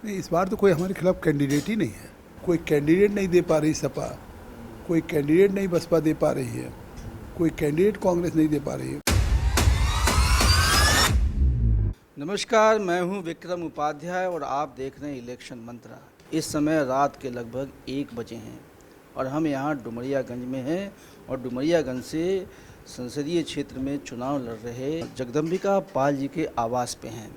नहीं, इस बार तो कोई हमारे खिलाफ कैंडिडेट ही नहीं है। कोई कैंडिडेट नहीं दे पा रही सपा, कोई कैंडिडेट नहीं बसपा दे पा रही है, कोई कैंडिडेट कांग्रेस नहीं दे पा रही है। नमस्कार, मैं हूं विक्रम उपाध्याय और आप देख रहे हैं इलेक्शन मंत्रा। इस समय रात के लगभग 1 बजे हैं और हम यहां डुमरियागंज में हैं और डुमरियागंज से संसदीय क्षेत्र में चुनाव लड़ रहे जगदम्बिका पाल जी के आवास पे हैं।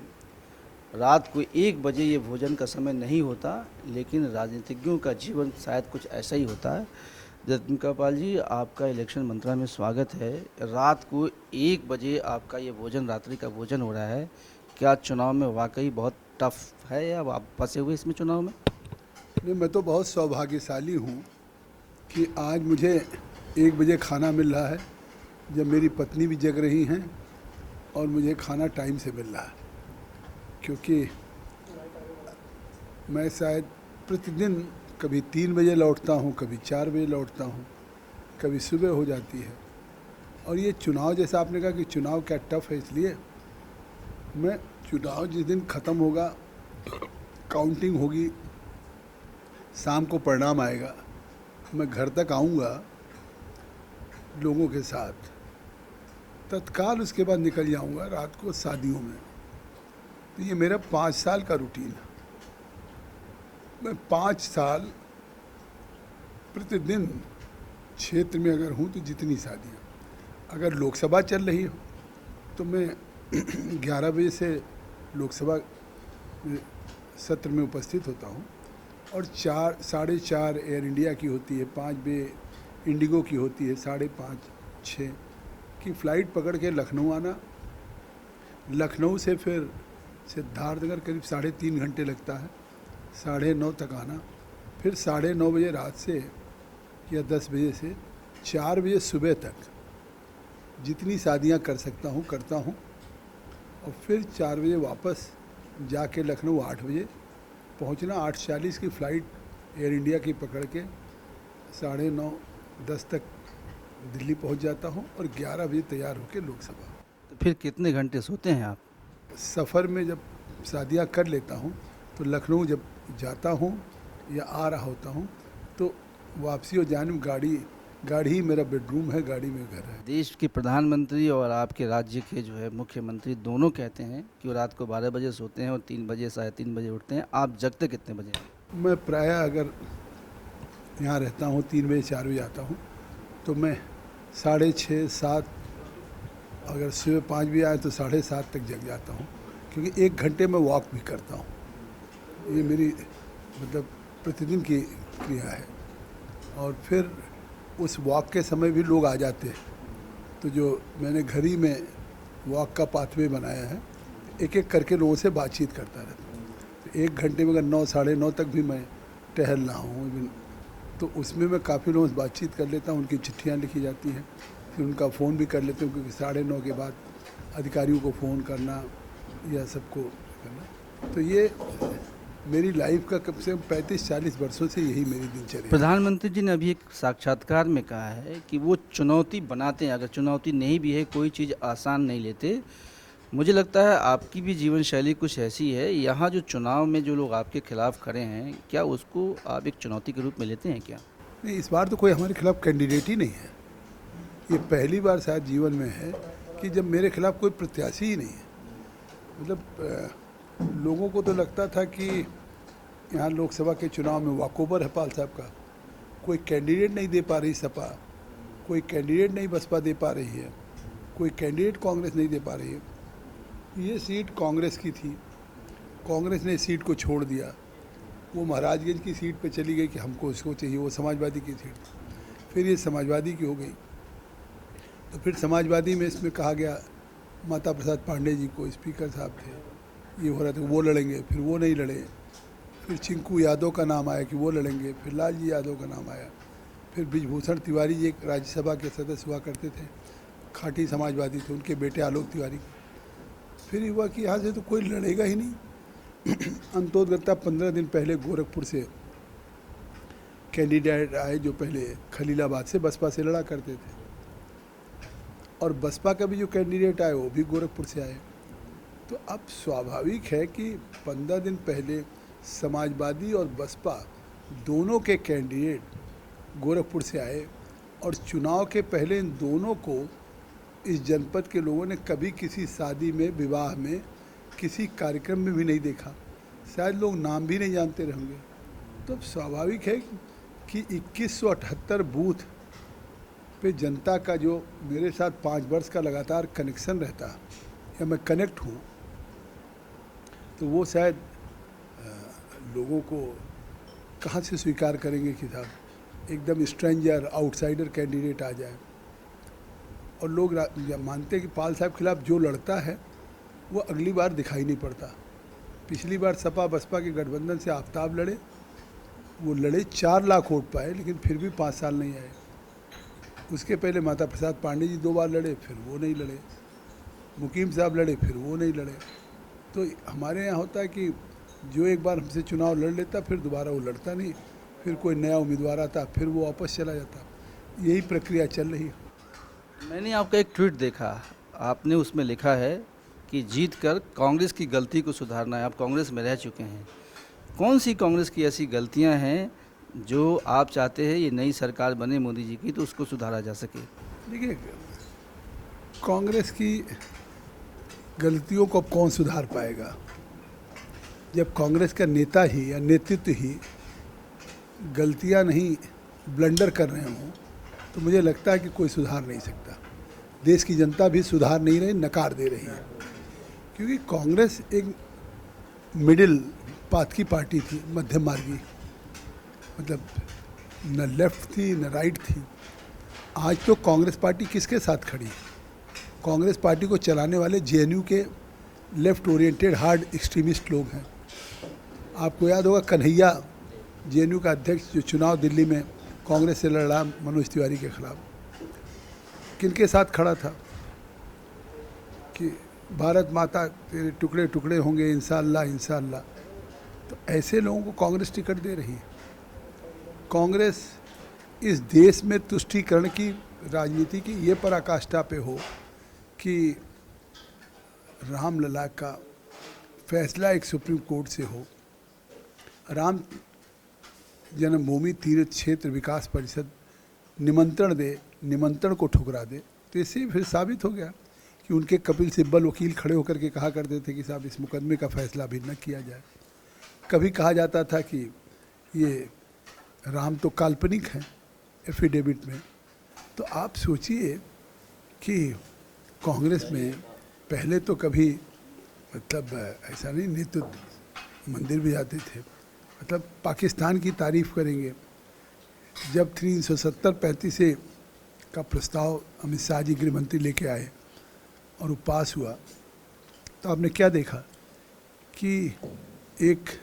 रात को 1 बजे ये भोजन का समय नहीं होता, लेकिन राजनीतिज्ञों का जीवन शायद कुछ ऐसा ही होता है। जगदम्बिका पाल जी, आपका इलेक्शन मंत्रा में स्वागत है। रात को 1 बजे आपका ये भोजन, रात्रि का भोजन हो रहा है। क्या चुनाव में वाकई बहुत टफ है या आप फंसे हुए इसमें चुनाव में? नहीं, मैं तो बहुत सौभाग्यशाली हूँ कि आज मुझे 1 बजे खाना मिल रहा है, जब मेरी पत्नी भी जग रही हैं और मुझे खाना टाइम से मिल रहा है। क्योंकि मैं शायद प्रतिदिन कभी 3 बजे लौटता हूँ, कभी 4 बजे लौटता हूँ, कभी सुबह हो जाती है। और ये चुनाव, जैसा आपने कहा कि चुनाव क्या टफ है, इसलिए मैं चुनाव जिस दिन ख़त्म होगा, काउंटिंग होगी, शाम को परिणाम आएगा, मैं घर तक आऊँगा लोगों के साथ, तत्काल उसके बाद निकल जाऊँगा रात को शादियों में। तो ये मेरा 5 साल का रूटीन है। मैं 5 साल प्रतिदिन क्षेत्र में अगर हूँ तो जितनी शादियाँ, अगर लोकसभा चल रही हो तो मैं 11 बजे से लोकसभा सत्र में उपस्थित होता हूँ और 4 साढ़े 4 एयर इंडिया की होती है, 5 बजे इंडिगो की होती है, 5:30 6 की फ़्लाइट पकड़ के लखनऊ आना, लखनऊ से फिर सिद्धार्थनगर करीब 3.5 घंटे लगता है, 9:30 तक आना, फिर 9:30 बजे रात से या 10 बजे से 4 बजे सुबह तक जितनी शादियां कर सकता हूं करता हूं, और फिर 4 बजे वापस जाके लखनऊ 8 बजे पहुंचना, 8:40 की फ़्लाइट एयर इंडिया की पकड़ के 9:30 10 तक दिल्ली पहुंच जाता हूं और 11 बजे तैयार होकर लोकसभा। तो फिर कितने घंटे सोते हैं आप? सफ़र में जब शादियां कर लेता हूं तो लखनऊ जब जाता हूं या आ रहा होता हूं तो वापसी और जाने में गाड़ी ही मेरा बेडरूम है, गाड़ी में घर है। देश के प्रधानमंत्री और आपके राज्य के जो है मुख्यमंत्री दोनों कहते हैं कि वो रात को 12 बजे सोते हैं और 3 बजे 3:30 बजे उठते हैं। आप जगते कितने बजे? मैं प्रायः अगर यहाँ रहता हूँ 3 बजे 4 बजे आता हूँ तो मैं 6:30 7, अगर सुबह 5 बजे आए तो 7:30 तक जग जाता हूँ, क्योंकि 1 घंटे में वॉक भी करता हूँ। ये मेरी मतलब प्रतिदिन की क्रिया है। और फिर उस वॉक के समय भी लोग आ जाते हैं, तो जो मैंने घर ही में वॉक का पाथवे बनाया है, एक एक करके लोगों से बातचीत करता रहता हूँ। तो 1 घंटे में अगर 9 साढ़े 9 तक भी मैं टहल रहा हूँ तो उसमें मैं काफ़ी लोगों से बातचीत कर लेता हूँ, उनकी चिट्ठियाँ लिखी जाती हैं, फिर उनका फ़ोन भी कर लेते हूँ, क्योंकि 9:30 के बाद अधिकारियों को फ़ोन करना या सबको करना। तो ये मेरी लाइफ का कम से कम 35-40 वर्षों से यही मेरी दिनचर्या है। प्रधानमंत्री जी ने अभी एक साक्षात्कार में कहा है कि वो चुनौती बनाते हैं, अगर चुनौती नहीं भी है, कोई चीज़ आसान नहीं लेते। मुझे लगता है आपकी भी जीवन शैली कुछ ऐसी है। यहाँ जो चुनाव में जो लोग आपके खिलाफ खड़े हैं, क्या उसको आप एक चुनौती के रूप में लेते हैं क्या? नहीं, इस बार तो कोई हमारे खिलाफ कैंडिडेट ही नहीं है। ये पहली बार शायद जीवन में है कि जब मेरे खिलाफ कोई प्रत्याशी ही नहीं है। मतलब लोगों को तो लगता था कि यहाँ लोकसभा के चुनाव में वॉकओवर है पाल साहब का, कोई कैंडिडेट नहीं दे पा रही सपा, कोई कैंडिडेट नहीं बसपा दे पा रही है, कोई कैंडिडेट कांग्रेस नहीं दे पा रही है। ये सीट कांग्रेस की थी, कांग्रेस ने सीट को छोड़ दिया, वो महाराजगंज की सीट पे चली गई कि हमको इसको चाहिए, वो समाजवादी की सीट थी, फिर ये समाजवादी की हो गई। तो फिर समाजवादी में इसमें कहा गया माता प्रसाद पांडे जी को, स्पीकर साहब थे, ये हो रहा था वो लड़ेंगे, फिर वो नहीं लड़े, फिर चिंकू यादव का नाम आया कि वो लड़ेंगे, फिर लालजी यादव का नाम आया, फिर ब्रिजभूषण तिवारी जी एक राज्यसभा के सदस्य हुआ करते थे, खाटी समाजवादी थे, उनके बेटे आलोक तिवारी। फिर हुआ कि यहाँ से तो कोई लड़ेगा ही नहीं। अंतोदगता 15 दिन पहले गोरखपुर से कैंडिडेट आए, जो पहले खलीलाबाद से बसपा से लड़ा करते थे, और बसपा का भी जो कैंडिडेट आए वो भी गोरखपुर से आए। तो अब स्वाभाविक है कि 15 दिन पहले समाजवादी और बसपा दोनों के कैंडिडेट गोरखपुर से आए और चुनाव के पहले इन दोनों को इस जनपद के लोगों ने कभी किसी शादी में, विवाह में, किसी कार्यक्रम में भी नहीं देखा। शायद लोग नाम भी नहीं जानते रहेंगे। तो स्वाभाविक है कि 2178 बूथ पे जनता का जो मेरे साथ 5 वर्ष का लगातार कनेक्शन रहता या मैं कनेक्ट हूँ, तो वो शायद लोगों को कहाँ से स्वीकार करेंगे कि साहब एकदम स्ट्रेंजर, आउटसाइडर कैंडिडेट आ जाए। और लोग मानते हैं कि पाल साहब के खिलाफ जो लड़ता है वो अगली बार दिखाई नहीं पड़ता। पिछली बार सपा बसपा के गठबंधन से आफ्ताब लड़े, वो लड़े 4 लाख वोट पाए, लेकिन फिर भी 5 साल नहीं आए। उसके पहले माता प्रसाद पांडे जी 2 बार लड़े, फिर वो नहीं लड़े। मुकीम साहब लड़े, फिर वो नहीं लड़े। तो हमारे यहाँ होता है कि जो एक बार हमसे चुनाव लड़ लेता फिर दोबारा वो लड़ता नहीं, फिर कोई नया उम्मीदवार आता, फिर वो वापस चला जाता। यही प्रक्रिया चल रही है। मैंने आपका एक ट्वीट देखा, आपने उसमें लिखा है कि जीत कर कांग्रेस की गलती को सुधारना है। आप कांग्रेस में रह चुके हैं, कौन सी कांग्रेस की ऐसी गलतियां हैं जो आप चाहते हैं ये नई सरकार बने मोदी जी की तो उसको सुधारा जा सके? देखिए, कांग्रेस की गलतियों को अब कौन सुधार पाएगा? जब कांग्रेस का नेता ही या नेतृत्व ही गलतियां नहीं, ब्लंडर कर रहे हों, तो मुझे लगता है कि कोई सुधार नहीं सकता। देश की जनता भी सुधार नहीं रही, नकार दे रही है। क्योंकि कांग्रेस एक मिडिल पाथ की पार्टी थी, मध्यम मार्गी, मतलब न लेफ्ट थी न राइट थी। आज तो कांग्रेस पार्टी किसके साथ खड़ी? कांग्रेस पार्टी को चलाने वाले जेएनयू के लेफ्ट ओरिएंटेड हार्ड एक्सट्रीमिस्ट लोग हैं। आपको याद होगा कन्हैया, जेएनयू का अध्यक्ष, जो चुनाव दिल्ली में कांग्रेस से लड़ रहा मनोज तिवारी के खिलाफ, किनके साथ खड़ा था कि भारत माता तेरे टुकड़े टुकड़े होंगे इंशाअल्लाह इंशाअल्लाह। तो ऐसे लोगों को कांग्रेस टिकट दे रही है। कांग्रेस इस देश में तुष्टीकरण की राजनीति की ये पराकाष्ठा पे हो कि रामलला का फैसला एक सुप्रीम कोर्ट से हो, राम जन्मभूमि तीर्थ क्षेत्र विकास परिषद निमंत्रण दे, निमंत्रण को ठुकरा दे। तो इससे फिर साबित हो गया कि उनके कपिल सिब्बल वकील खड़े होकर के कहा करते थे कि साहब इस मुकदमे का फैसला भी न किया जाए। कभी कहा जाता था कि ये राम तो काल्पनिक हैं एफिडेविट में। तो आप सोचिए कि कांग्रेस में पहले तो कभी मतलब ऐसा नहीं, नेतृत्व मंदिर भी जाते थे, मतलब पाकिस्तान की तारीफ़ करेंगे। जब 370-35 का प्रस्ताव अमित शाह जी गृह मंत्री लेके आए और वो पास हुआ, तो आपने क्या देखा कि एक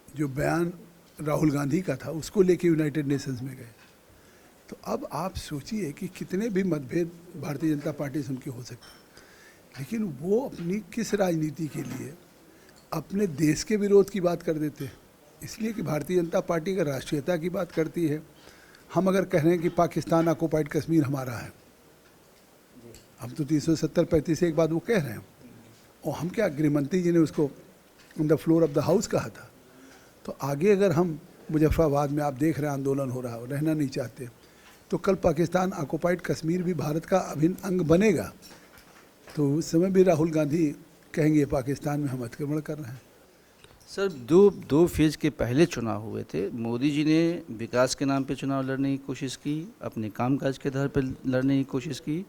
जो बयान राहुल गांधी का था उसको लेके यूनाइटेड नेशंस में गए। तो अब आप सोचिए कि कितने भी मतभेद भारतीय जनता पार्टी से उनके हो सकते हैं, लेकिन वो अपनी किस राजनीति के लिए अपने देश के विरोध की बात कर देते हैं। इसलिए कि भारतीय जनता पार्टी अगर राष्ट्रीयता की बात करती है, हम अगर कह रहे हैं कि पाकिस्तान ऑक्युपाइड कश्मीर हमारा है, हम तो 370-35 एक बात वो कह रहे हैं, और हम क्या, गृहमंत्री जी ने उसको on the floor of the house कहा था। तो आगे अगर हम मुजफ्फराबाद में आप देख रहे हैं आंदोलन हो रहा है, रहना नहीं चाहते, तो कल पाकिस्तान ऑक्युपाइड कश्मीर भी भारत का अभिन्न अंग बनेगा। तो उस समय भी राहुल गांधी कहेंगे पाकिस्तान में हम अतिक्रमण कर रहे हैं। सर, दो फेज़ के पहले चुनाव हुए थे। मोदी जी ने विकास के नाम पे चुनाव लड़ने की कोशिश की, अपने कामकाज के आधार पर लड़ने की कोशिश की।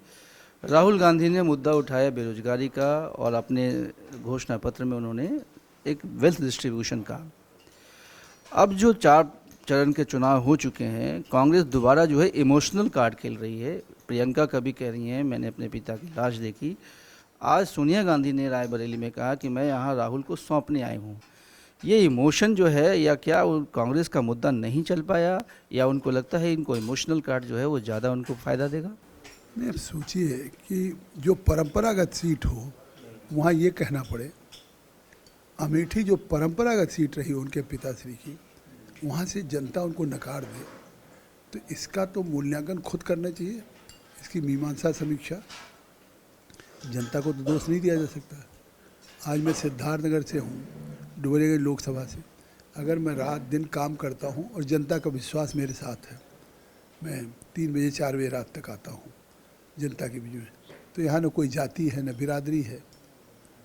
राहुल गांधी ने मुद्दा उठाया बेरोजगारी का, और अपने घोषणा पत्र में उन्होंने एक वेल्थ डिस्ट्रीब्यूशन का। अब जो 4 चरण के चुनाव हो चुके हैं, कांग्रेस दोबारा जो है इमोशनल कार्ड खेल रही है। प्रियंका कभी कह रही हैं मैंने अपने पिता की लाश देखी। आज सोनिया गांधी ने रायबरेली में कहा कि मैं यहाँ राहुल को सौंपने आई हूँ। ये इमोशन जो है, या क्या वो कांग्रेस का मुद्दा नहीं चल पाया, या उनको लगता है इनको इमोशनल कार्ड जो है वो ज़्यादा उनको फ़ायदा देगा? नहीं, अब सोचिए कि जो परंपरागत सीट हो वहाँ ये कहना पड़े, अमेठी जो परंपरागत सीट रही उनके पिताश्री की, वहाँ से जनता उनको नकार दे, तो इसका तो मूल्यांकन खुद करना चाहिए। इसकी मीमांसा समीक्षा, जनता को तो दोष नहीं दिया जा सकता। आज मैं सिद्धार्थनगर से हूँ, डुमरियागंज लोकसभा से, अगर मैं रात दिन काम करता हूँ और जनता का विश्वास मेरे साथ है, मैं 3 बजे 4 बजे रात तक आता हूँ जनता के बीच में, तो यहाँ न कोई जाति है न बिरादरी है।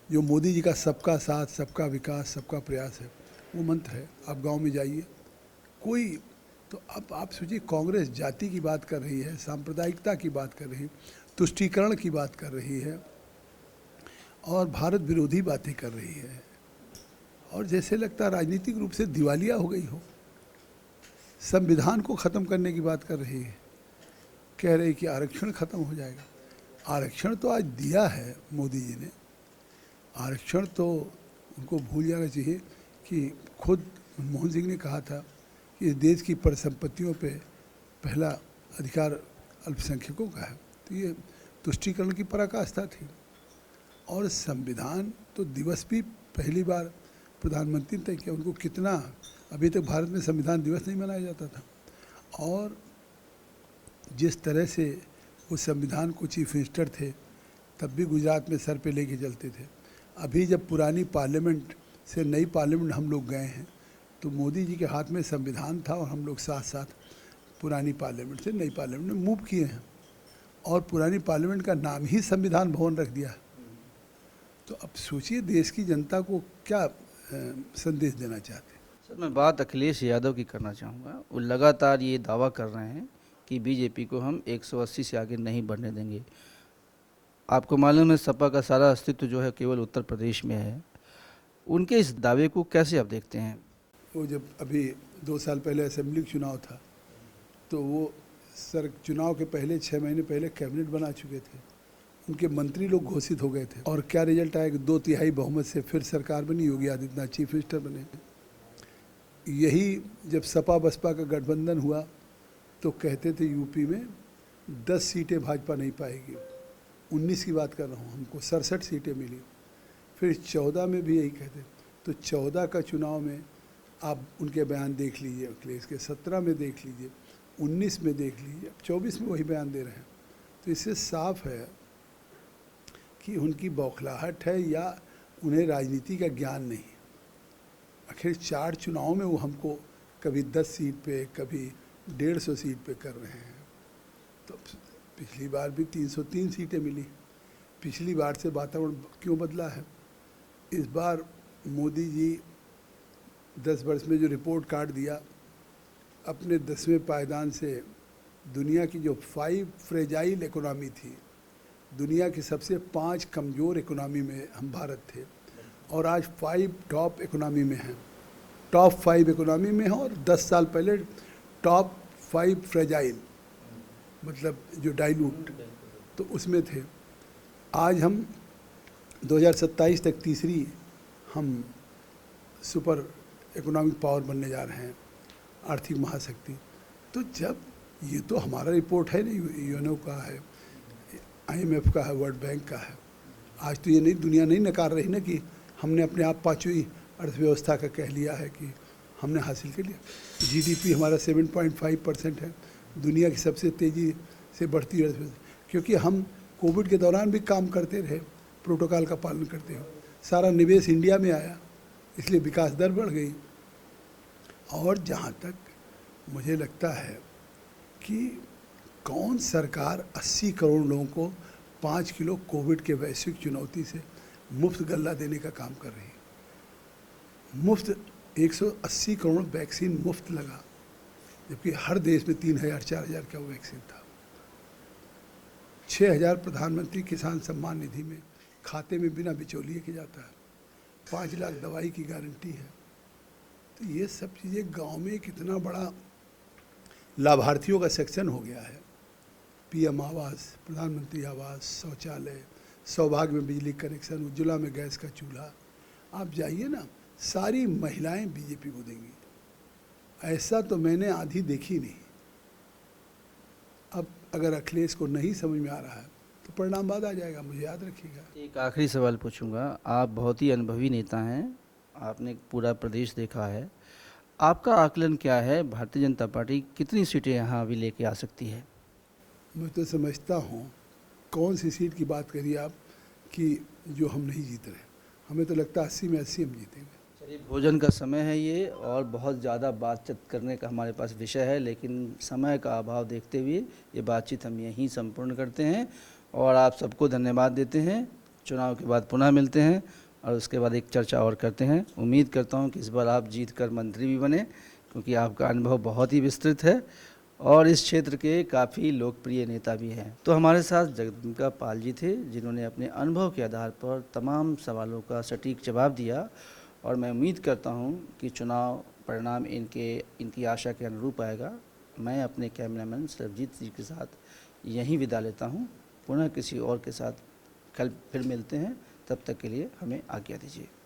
जो मोदी जी का सबका साथ, सबका विकास, सबका प्रयास है, वो मंत्र है। आप गांव में जाइए, कोई तो अब आप सोचिए, कांग्रेस जाति की बात कर रही है, सांप्रदायिकता की बात कर रही है, तुष्टीकरण की बात कर रही है और भारत विरोधी बातें कर रही है, और जैसे लगता है राजनीतिक रूप से दिवालिया हो गई हो। संविधान को ख़त्म करने की बात कर रही है, कह रही कि आरक्षण ख़त्म हो जाएगा। आरक्षण तो आज दिया है मोदी जी ने, आरक्षण तो उनको भूल जाना चाहिए कि खुद मनमोहन सिंह ने कहा था कि इस देश की परिसंपत्तियों पे पहला अधिकार अल्पसंख्यकों का है। तो ये तुष्टीकरण की पराकाष्ठा थी। और संविधान तो दिवस भी पहली बार प्रधानमंत्री ने तय किया। उनको कितना, अभी तक भारत में संविधान दिवस नहीं मनाया जाता था, और जिस तरह से वो संविधान को चीफ मिनिस्टर थे तब भी गुजरात में सर पे लेके चलते थे। अभी जब पुरानी पार्लियामेंट से नई पार्लियामेंट हम लोग गए हैं तो मोदी जी के हाथ में संविधान था और हम लोग साथ साथ पुरानी पार्लियामेंट से नई पार्लियामेंट में मूव किए हैं, और पुरानी पार्लियामेंट का नाम ही संविधान भवन रख दिया है। तो अब सोचिए देश की जनता को क्या संदेश देना चाहते हैं। सर, मैं बात अखिलेश यादव की करना चाहूँगा। वो लगातार ये दावा कर रहे हैं कि बीजेपी को हम 180 से आगे नहीं बढ़ने देंगे। आपको मालूम है सपा का सारा अस्तित्व जो है केवल उत्तर प्रदेश में है। उनके इस दावे को कैसे आप देखते हैं? वो जब अभी 2 साल पहले असेंबली चुनाव था तो वो चुनाव के पहले 6 महीने पहले कैबिनेट बना चुके थे, उनके मंत्री लोग घोषित हो गए थे, और क्या रिजल्ट आया कि 2/3 बहुमत से फिर सरकार बनी, योगी आदित्यनाथ चीफ मिनिस्टर बने। यही जब सपा बसपा का गठबंधन हुआ तो कहते थे यूपी में 10 सीटें भाजपा नहीं पाएगी, 19 की बात कर रहा हूँ, हमको 67 सीटें मिली। फिर 14 में भी यही कहते, तो 14 का चुनाव में आप उनके बयान देख लीजिए, अखिलेश के 17 में देख लीजिए, 19 में देख लीजिए, अब 24 में वही बयान दे रहे हैं। तो इससे साफ है कि उनकी बौखलाहट है या उन्हें राजनीति का ज्ञान नहीं। आखिर 4 चुनाव में वो हमको कभी 10 सीट पे, कभी 150 सीट पे कर रहे हैं। तो पिछली बार भी 303 सीटें मिली। पिछली बार से वातावरण क्यों बदला है? इस बार मोदी जी 10 वर्ष में जो रिपोर्ट कार्ड दिया, अपने 10वें पायदान से दुनिया की जो 5 फ्रेजाइल इकोनॉमी थी, दुनिया की सबसे 5 कमज़ोर इकोनॉमी में हम भारत थे, और आज 5 टॉप इकोनॉमी में हैं, टॉप 5 इकोनॉमी में हैं, और 10 साल पहले टॉप 5 फ्रेजाइल, मतलब जो डाइल्यूट, तो उसमें थे। आज हम 2027 तक तीसरी हम सुपर इकोनॉमिक पावर बनने जा रहे हैं, आर्थिक महाशक्ति। तो जब ये तो हमारा रिपोर्ट है नहीं, यूएनओ का है, IMF का है, वर्ल्ड बैंक का है। आज तो ये नहीं, दुनिया नहीं नकार रही ना कि हमने अपने आप 5वीं अर्थव्यवस्था का कह लिया है कि हमने हासिल कर लिया। GDP हमारा 7.5% है, दुनिया की सबसे तेज़ी से बढ़ती अर्थव्यवस्था, क्योंकि हम कोविड के दौरान भी काम करते रहे, प्रोटोकॉल का पालन करते हुए। सारा निवेश इंडिया में आया, इसलिए विकास दर बढ़ गई। और जहाँ तक मुझे लगता है कि कौन सरकार 80 करोड़ लोगों को 5 किलो कोविड के वैश्विक चुनौती से मुफ्त गल्ला देने का काम कर रही है। मुफ्त 180 करोड़ वैक्सीन मुफ्त लगा, जबकि हर देश में 3,000-4,000 का वैक्सीन था। 6,000 प्रधानमंत्री किसान सम्मान निधि में खाते में बिना बिचौलिए के जाता है। 5 लाख दवाई की गारंटी है। तो ये सब चीज़ें गांव में कितना बड़ा लाभार्थियों का सेक्शन हो गया है। PM आवास, प्रधानमंत्री आवास, शौचालय, सौभाग्य में बिजली कनेक्शन, उज्ज्वला में गैस का चूल्हा। आप जाइए ना, सारी महिलाएं बीजेपी को देंगी, ऐसा तो मैंने आधी देखी नहीं। अब अगर अखिलेश को नहीं समझ में आ रहा है तो परिणाम बाद आ जाएगा, मुझे याद रखिएगा। एक आखिरी सवाल पूछूंगा। आप बहुत ही अनुभवी नेता हैं, आपने पूरा प्रदेश देखा है। आपका आकलन क्या है, भारतीय जनता पार्टी कितनी सीटें यहाँ अभी लेके आ सकती है? मैं तो समझता हूँ, कौन सी सीट की बात करिए आप कि जो हम नहीं जीत रहे। हमें तो लगता है 80 में 80 हम जीतेंगे। चलिए, भोजन का समय है ये और बहुत ज़्यादा बातचीत करने का हमारे पास विषय है, लेकिन समय का अभाव देखते हुए ये बातचीत हम यहीं संपूर्ण करते हैं और आप सबको धन्यवाद देते हैं। चुनाव के बाद पुनः मिलते हैं और उसके बाद एक चर्चा और करते हैं। उम्मीद करता हूँ कि इस बार आप जीत कर मंत्री भी बने, क्योंकि आपका अनुभव बहुत ही विस्तृत है और इस क्षेत्र के काफ़ी लोकप्रिय नेता भी हैं। तो हमारे साथ जगदम्बिका पाल जी थे, जिन्होंने अपने अनुभव के आधार पर तमाम सवालों का सटीक जवाब दिया और मैं उम्मीद करता हूं कि चुनाव परिणाम इनकी आशा के अनुरूप आएगा। मैं अपने कैमरामैन सरबजीत जी के साथ यहीं विदा लेता हूं। पुनः किसी और के साथ कल फिर मिलते हैं, तब तक के लिए हमें आज्ञा दीजिए।